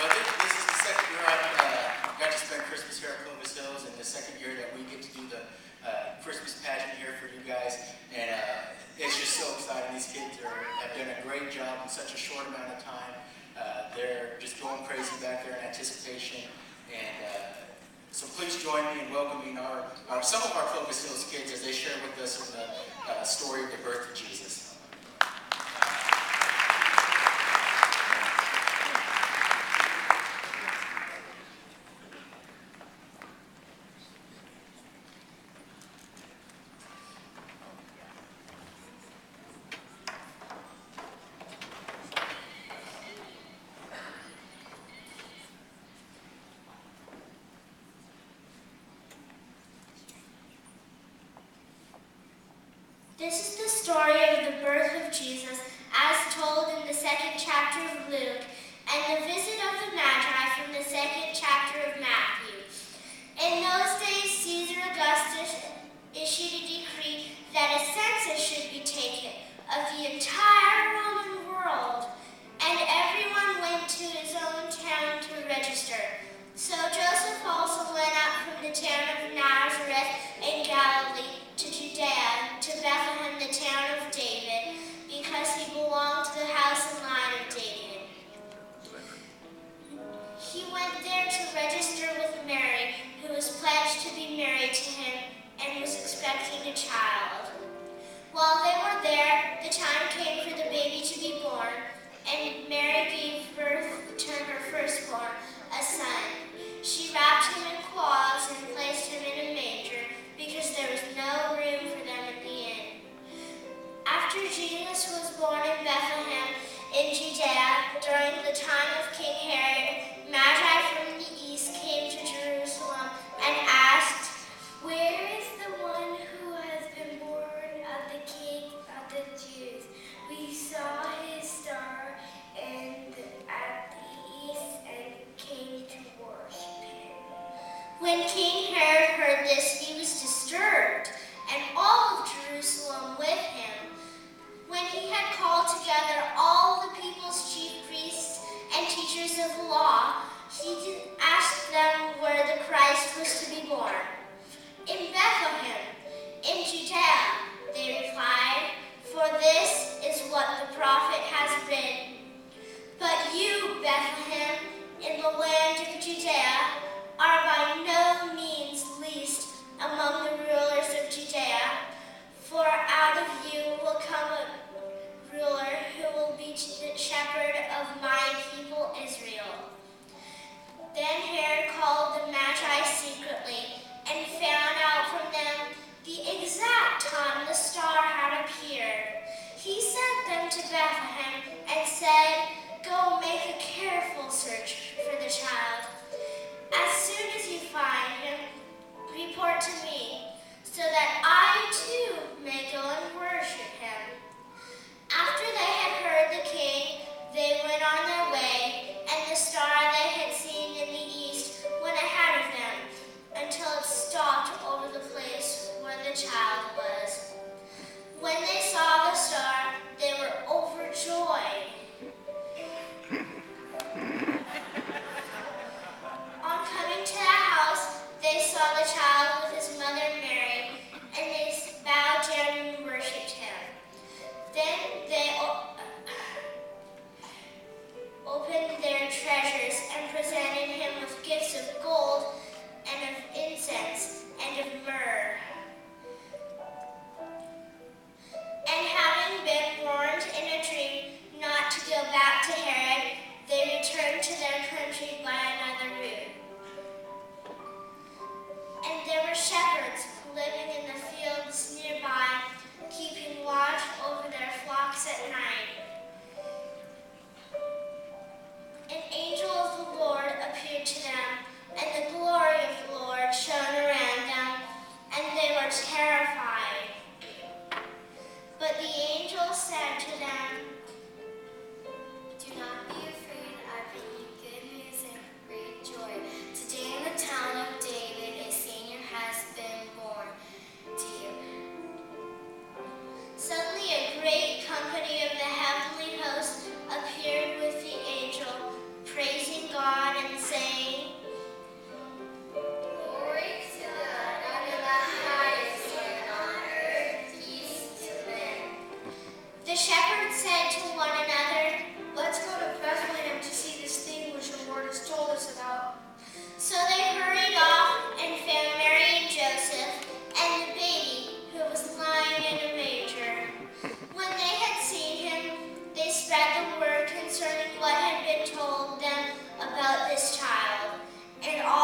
Well, this is the second year I got to spend Christmas here at Clovis Hills, and the second year that we get to do the Christmas pageant here for you guys. And it's just so exciting. These kids have done a great job in such a short amount of time. They're just going crazy back there in anticipation. And so please join me in welcoming some of our Clovis Hills kids as they share with us the story of the birth of Jesus. This is the story of the birth of Jesus as told in the second chapter of Luke and the visit of the Magi from the second chapter of Matthew. In those days, Caesar Augustus issued a decree that a census should be taken of the entire Roman world, and everyone went to his own town to register. So Joseph also went up from the town of Nazareth in Galilee to Judea, to Bethlehem, the town of David, because he belonged to the house and line of David. He went there to register with Mary, who was pledged to be married to him and was expecting a child. While they were there, the time came for the baby to be born, and Mary gave birth to her firstborn, a son. She wrapped him in cloths and placed him in a manger, because there was no room for them in the inn. After Jesus was born in Bethlehem in Judea, during the time of King Herod, Magi from the east came to Jerusalem and asked, "Where is the one who has been born of the King of the Jews? We saw his star at the east and came to worship him." When King Herod heard this, he was disturbed, and all of Jerusalem with him. When he had called together all the people's chief priests and teachers of the law, he asked them where the Christ was to be born. "In Bethlehem, in Judea," they replied, "for this is what the prophet has written. But you, Bethlehem, in the land of Judea, are by no means least among the rulers of Judea, for out of you will come a ruler who will be the shepherd of my people Israel." Then Herod called the Magi secretly and found out from them the exact time the star had appeared. He sent them to Bethlehem and said, "Go make a careful about this child, and all